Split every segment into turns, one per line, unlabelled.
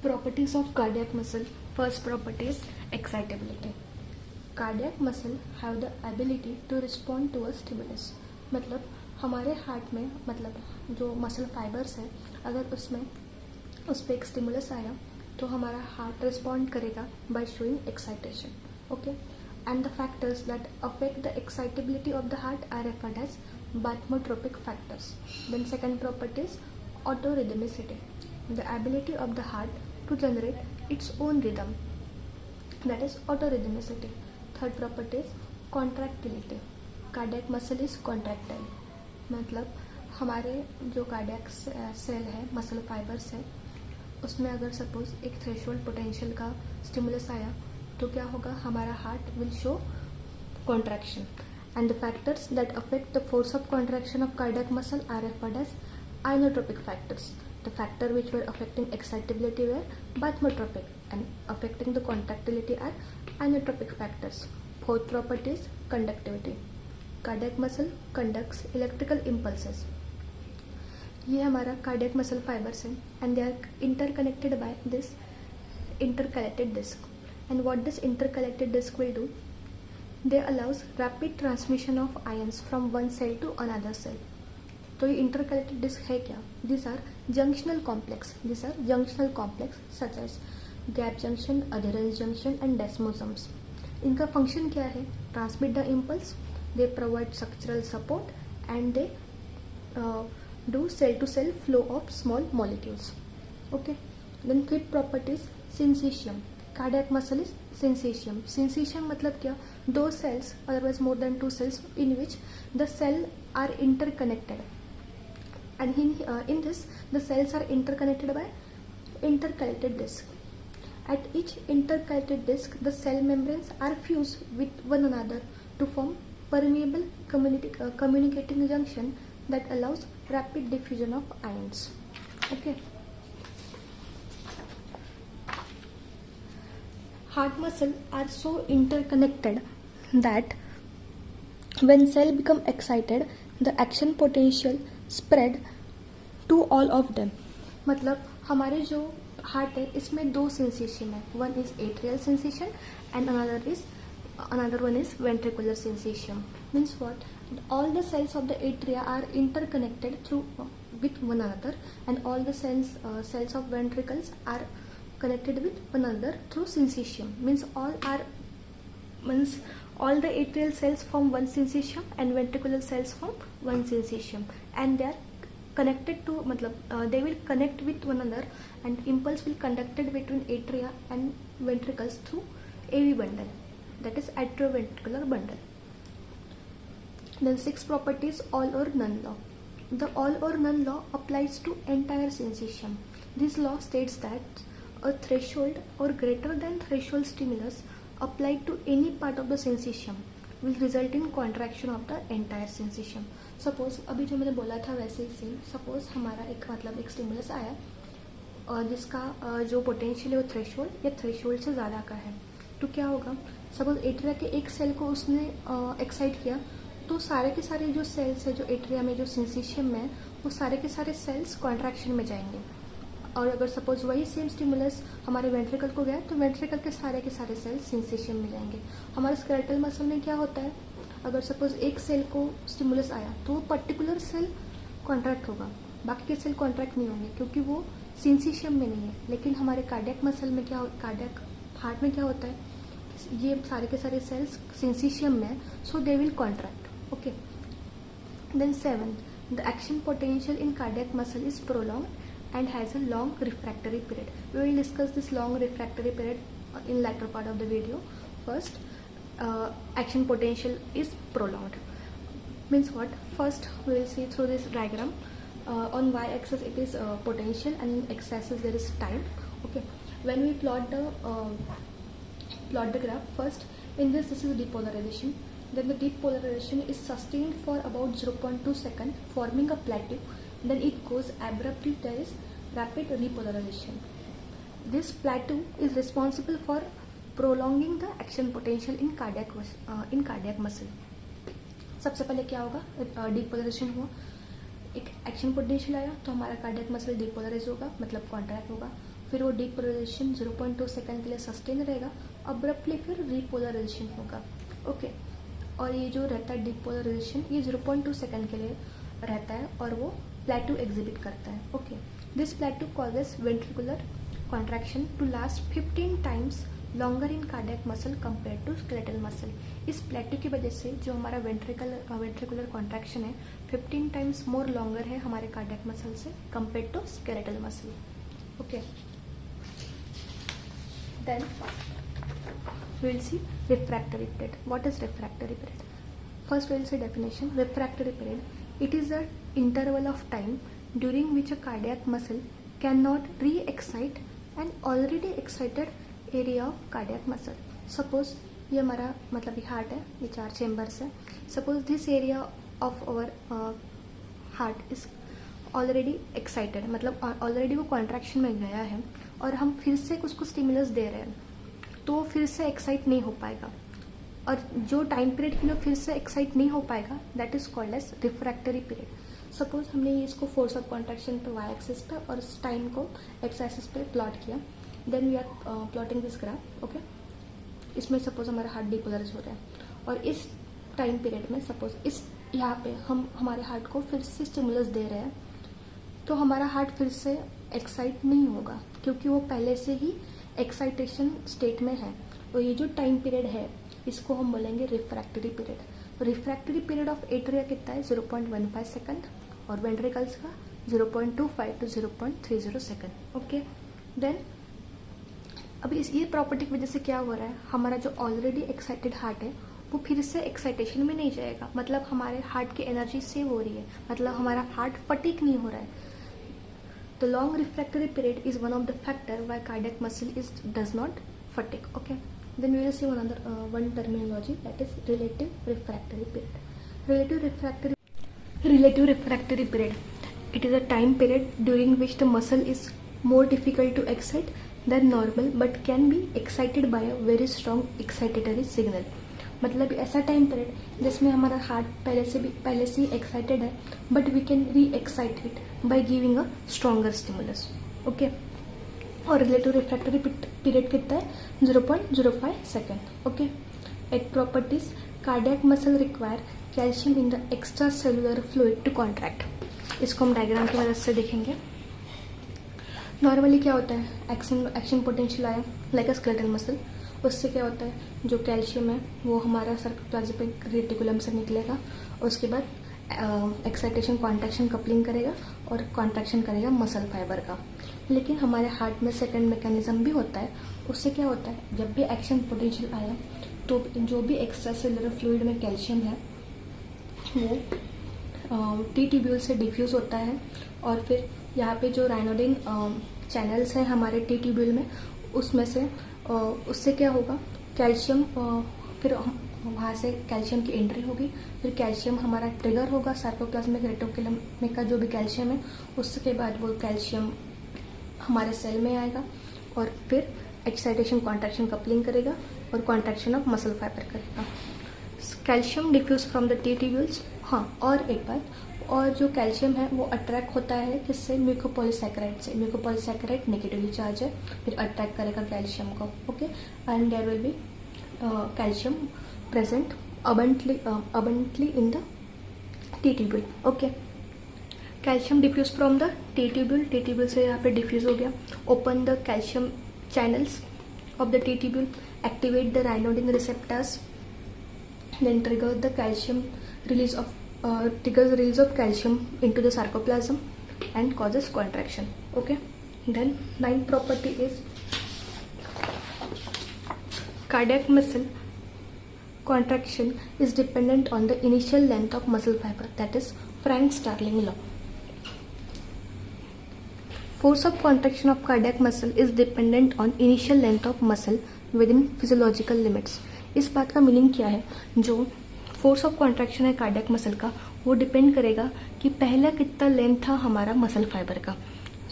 Properties of cardiac muscle. First property is excitability. Cardiac muscle have the ability to respond to a stimulus. मतलब हमारे heart में मतलब जो muscle fibres है, अगर उसमें उस पर एक स्टिमुलस आया तो हमारा हार्ट रिस्पॉन्ड करेगा by showing excitation. Okay, and the factors that affect the excitability of the heart are referred as bathmotropic factors. Then second property is autorhythmicity. The ability of the heart to generate its own rhythm, that is autorhythmicity. Third property is contractility. Cardiac muscle is contractile. मतलब हमारे जो cardiac cell है, muscle fibres है, उसमें अगर suppose एक threshold potential का stimulus आया तो क्या होगा, हमारा heart will show contraction. And the factors that affect the force of contraction of cardiac muscle are referred as inotropic factors. The factor which were affecting excitability were bathmotropic and affecting the contractility are inotropic factors. Fourth property is conductivity. Cardiac muscle conducts electrical impulses. ये हमारा cardiac muscle fibers हैं and they are interconnected by this intercalated disc. And what this intercalated disc will do? They allows rapid transmission of ions from one cell to another cell. तो ये intercalated disc है क्या? This are junctional complex. Such as gap junction, adherens junction and desmosomes. इनका function क्या है? Transmit the impulse, they provide structural support and they do cell to cell flow of small molecules. Okay, then fifth property is syncytium. Cardiac muscle is syncytium. Syncytium मतलब क्या? दो cells, otherwise more than two cells, in which the cell are interconnected. And in this the cells are interconnected by intercalated disc. At each intercalated disc the cell membranes are fused with one another to form permeable communicating junction that allows rapid diffusion of ions. Okay, heart muscle are so interconnected that when cell become excited the action potential spread to all of them. मतलब हमारे जो heart है इसमें दो sensation है. One is atrial sensation and another one is ventricular sensation. Means what? All the cells of the atria are interconnected through with one another and all the cells of ventricles are connected with one another through syncytium. Means all the atrial cells form one syncytium and ventricular cells form one syncytium and they are connected to they will connect with one another and impulse will conducted between atria and ventricles through AV bundle, that is atrioventricular bundle. Then sixth property is all or none law. The all or none law applies to entire syncytium. This law states that a threshold or greater than threshold stimulus applied to any part of the syncytium will result in contraction of the entire syncytium. Suppose अभी जो मैंने बोला था वैसे ही same. Suppose हमारा एक stimulus आया और जिसका जो पोटेंशियल है वो थ्रेशोल्ड या थ्रेशोल्ड से ज़्यादा का है, तो क्या होगा? सपोज एट्रिया के एक सेल को उसने एक्साइट किया तो सारे के सारे जो सेल्स है जो एट्रिया में जो सिंसिशियम में है वो सारे के सारे सेल्स कॉन्ट्रैक्शन में जाएंगे. और अगर सपोज वही सेम स्टिमुलस हमारे वेंट्रिकल को गया तो वेंट्रिकल के सारे सेल्स सिंसेशियम में जाएंगे. हमारे स्केलेटल मसल में क्या होता है? अगर सपोज एक सेल को स्टिमुलस आया तो वो पर्टिकुलर सेल कॉन्ट्रैक्ट होगा, बाकी के सेल कॉन्ट्रैक्ट नहीं होंगे क्योंकि वो सिंसेशियम में नहीं है. लेकिन हमारे कार्डियक मसल में कार्डियक हार्ट में क्या होता है? ये सारे के सारे सेल्स सिंसेशियम में है, so they will contract. Okay, then 7, the action potential in cardiac muscle is prolong and has a long refractory period. We will discuss this long refractory period in latter part of the video. First, action potential is prolonged. Means what? First, we will see through this diagram. On y-axis it is potential and x-axis there is time. Okay. When we plot the graph, first in this is depolarization. Then the depolarization is sustained for about 0.2 seconds, forming a plateau. Then it goes abruptly. There is rapid repolarization. This plateau is responsible for prolonging the action potential in cardiac muscle. सबसे पहले क्या होगा? Depolarisation हुआ, एक action potential आया तो हमारा cardiac muscle depolarise होगा, मतलब कॉन्ट्रैक्ट होगा. फिर वो डीपोलराइजेशन 0.2 सेकेंड के लिए सस्टेन रहेगा, अब्रप्टली फिर रीपोलराइजेशन होगा। ओके, और ये जो रहता है डीपोलराइजेशन, ये 0.2 सेकेंड के लिए रहता है और वो प्लेटू एग्जिबिट करता है। Okay, this plateau causes ventricular contraction to last 15 times longer in cardiac muscle compare to skeletal muscle. इस प्लेटू की वजह से जो हमारा वेंट्रिकुलर कॉन्ट्रैक्शन है 15 टाइम्स मोर लॉन्गर है हमारे कार्डियक मसल से compare to skeletal muscle. Okay, then we will see refractory period. What is refractory period? First we will see definition. Refractory period, it is an interval of time during which a cardiac muscle cannot re-excite an already excited area of cardiac muscle. Suppose ये हमारा मतलब ये heart है, ये 4 chambers है. Suppose this area of our heart is already excited, मतलब already वो contraction में गया है और हम फिर से उसको स्टिमुलस दे रहे हैं तो वो फिर से एक्साइट नहीं हो पाएगा, और जो टाइम पीरियड के लिए फिर से एक्साइट नहीं हो पाएगा that is called as refractory period. Suppose हमने ये इसको फोर्स ऑफ कॉन्ट्रैक्शन पे वाई एक्सिस पे और इस टाइम को एक्स एक्सिस पे प्लॉट किया, then we are plotting this graph. Okay, इसमें सपोज हमारा हार्ट डीपोलराइज हो रहा है और इस टाइम पीरियड में सपोज इस यहाँ पे हम हमारे हार्ट को फिर से स्टिमुलस दे रहे हैं तो हमारा हार्ट फिर से एक्साइट नहीं होगा क्योंकि वो पहले से ही एक्साइटेशन स्टेट में है। और ये जो टाइम पीरियड है इसको हम बोलेंगे refractory period. Refractory period of atria कितना है 0.15 सेकंड और वेंट्रिकल्स का 0.25 टू 0.30 सेकंड। ओके, देन अभी ये प्रॉपर्टी की वजह से क्या हो रहा है, हमारा जो ऑलरेडी एक्साइटेड हार्ट है वो फिर से एक्साइटेशन में नहीं जाएगा, मतलब हमारे हार्ट की एनर्जी सेव हो रही है, मतलब हमारा हार्ट फटीक नहीं हो रहा है। The long refractory period is one of the factor why cardiac muscle does not fatigue. Okay, then we will see one terminology, that is relative refractory period. Relative refractory period, it is a time period during which the muscle is more difficult to excite than normal but can be excited by a very strong excitatory signal. मतलब ऐसा time period जिसमें हमारा heart पहले से ही excited है but we can re-excite it by giving a stronger stimulus. Okay, और relative refractory period कितना है 0.05 सेकेंड। ओके, एक properties, cardiac muscle require calcium in the extracellular fluid to contract. इसको हम डायग्राम की मदद से देखेंगे। नॉर्मली क्या होता है, एक्शन पोटेंशियल आया लाइक अ स्केलेटल मसल, उससे क्या होता है जो कैल्शियम है वो हमारा सार्कोप्लाज्मिक रेटिकुलम से निकलेगा, उसके बाद एक्साइटेशन कॉन्ट्रैक्शन कपलिंग करेगा और कॉन्ट्रैक्शन करेगा मसल फाइबर का। लेकिन हमारे हार्ट में सेकंड मैकेनिज्म भी होता है, उससे क्या होता है जब भी एक्शन पोटेंशियल आया तो जो भी एक्स्ट्रा सेलुलर फ्लूइड में कैल्शियम है वो टी ट्यूब्यूल से डिफ्यूज होता है और फिर यहाँ पे जो राइनोडिन चैनल्स हैं हमारे टी ट्यूब्यूल में उसमें से उससे क्या होगा कैल्शियम, फिर वहाँ से कैल्शियम की एंट्री होगी, फिर कैल्शियम हमारा ट्रिगर होगा सार्कोप्लाज्मिक रेटिकुलम में का जो भी कैल्शियम है, उसके बाद वो कैल्शियम हमारे सेल में आएगा और फिर एक्साइटेशन कॉन्ट्रैक्शन कपलिंग करेगा और कॉन्ट्रैक्शन ऑफ मसल फाइबर करेगा। Calcium diffuse from the T tubules. हाँ, और एक बात, और जो कैल्शियम है वो अट्रैक्ट होता है किससे, म्यूकोपॉलीसैकेराइड से। म्यूकोपॉलीसैकेराइड नेगेटिवली चार्ज है, फिर अट्रैक्ट करेगा कैल्शियम को। Okay, and there will be calcium present abundantly in the T tubule. Okay, calcium diffuse from the T tubule, T tubule से यहाँ पे डिफ्यूज हो गया। Open the calcium channels of the T tubule, activate the ryanodine receptors, then trigger the calcium release of triggers release of calcium into the sarcoplasm and causes contraction. Okay, then ninth property is cardiac muscle contraction is dependent on the initial length of muscle fiber, that is Frank-Starling law. Force of contraction of cardiac muscle is dependent on initial length of muscle within physiological limits. इस बात का meaning क्या है, जो force of contraction है cardiac muscle का वो depend करेगा कि पहला कितना लेंथ था हमारा मसल फाइबर का।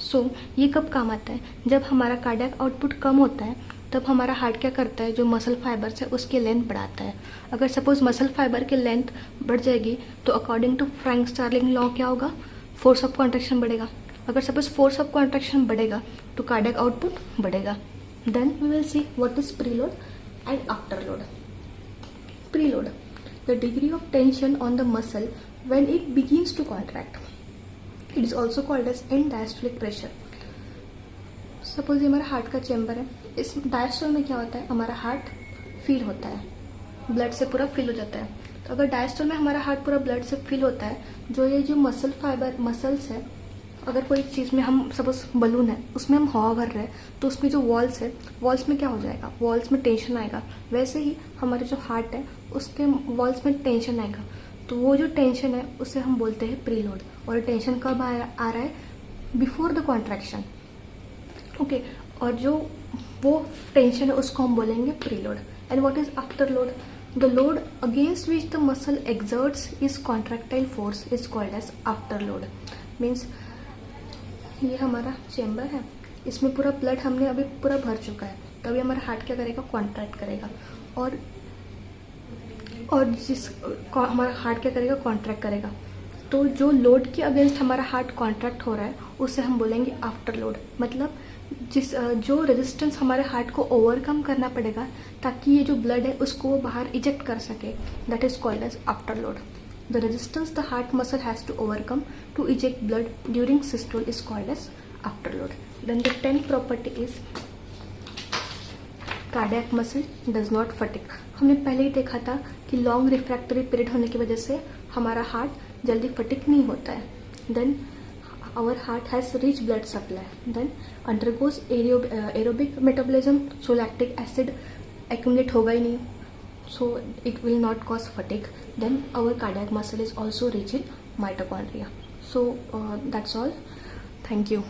सो ये कब काम आता है, जब हमारा कार्डियक आउटपुट कम होता है तब हमारा हार्ट क्या करता है, जो मसल फाइबर है उसकी लेंथ बढ़ाता है। अगर सपोज मसल फाइबर की लेंथ बढ़ जाएगी तो according to Frank Starling law क्या होगा, फोर्स ऑफ कॉन्ट्रैक्शन बढ़ेगा। अगर सपोज फोर्स ऑफ कॉन्ट्रैक्शन बढ़ेगा तो कार्डियक आउटपुट बढ़ेगा. Then we will see what is preload and afterload. Preload, the degree of tension on the muscle when it begins to contract. It is also called as end diastolic pressure. Suppose ये हमारा heart का chamber है. इस diastole में क्या होता है, हमारा हार्ट फील होता है, ब्लड से पूरा फिल हो जाता है. तो अगर डायस्टोल में हमारा हार्ट पूरा ब्लड से फिल होता है, जो मसल फाइबर मसल्स है, अगर कोई चीज़ में हम सपोज बलून है उसमें हम हवा भर रहे हैं, तो उसमें जो वॉल्स है, वॉल्स में क्या हो जाएगा, वॉल्स में टेंशन आएगा. वैसे ही हमारे जो हार्ट है उसके वॉल्स में टेंशन आएगा. तो वो जो टेंशन है उसे हम बोलते हैं प्रीलोड. और टेंशन कब आ रहा है, बिफोर द कॉन्ट्रैक्शन. ओके, और जो वो टेंशन है उसको हम बोलेंगे preload. And what is afterload, the load against which the muscle exerts is contractile force is called as afterload. मीन्स ये हमारा चैम्बर है, इसमें पूरा ब्लड हमने अभी पूरा भर चुका है, तभी हमारा हार्ट क्या करेगा, कॉन्ट्रैक्ट करेगा. और हमारा हार्ट क्या करेगा, कॉन्ट्रैक्ट करेगा. तो जो लोड के अगेंस्ट हमारा हार्ट कॉन्ट्रैक्ट हो रहा है उसे हम बोलेंगे आफ्टर लोड. मतलब जो रेजिस्टेंस हमारे हार्ट को ओवरकम करना पड़ेगा ताकि ये जो ब्लड है उसको वो बाहर इजेक्ट कर सके, that is called as afterload. The resistance the heart muscle has to overcome to eject blood during systole is called as afterload. Then the 10th property is cardiac muscle does not fatigue. हमने पहले ही देखा था कि long refractory period होने की वजह से हमारा हार्ट जल्दी फटिक नहीं होता है. Then our heart has rich blood supply, then undergoes aerobic metabolism, so lactic acid accumulate होगा ही नहीं, so it will not cause fatigue. Then our cardiac muscle is also rich in mitochondria. So that's all. Thank you.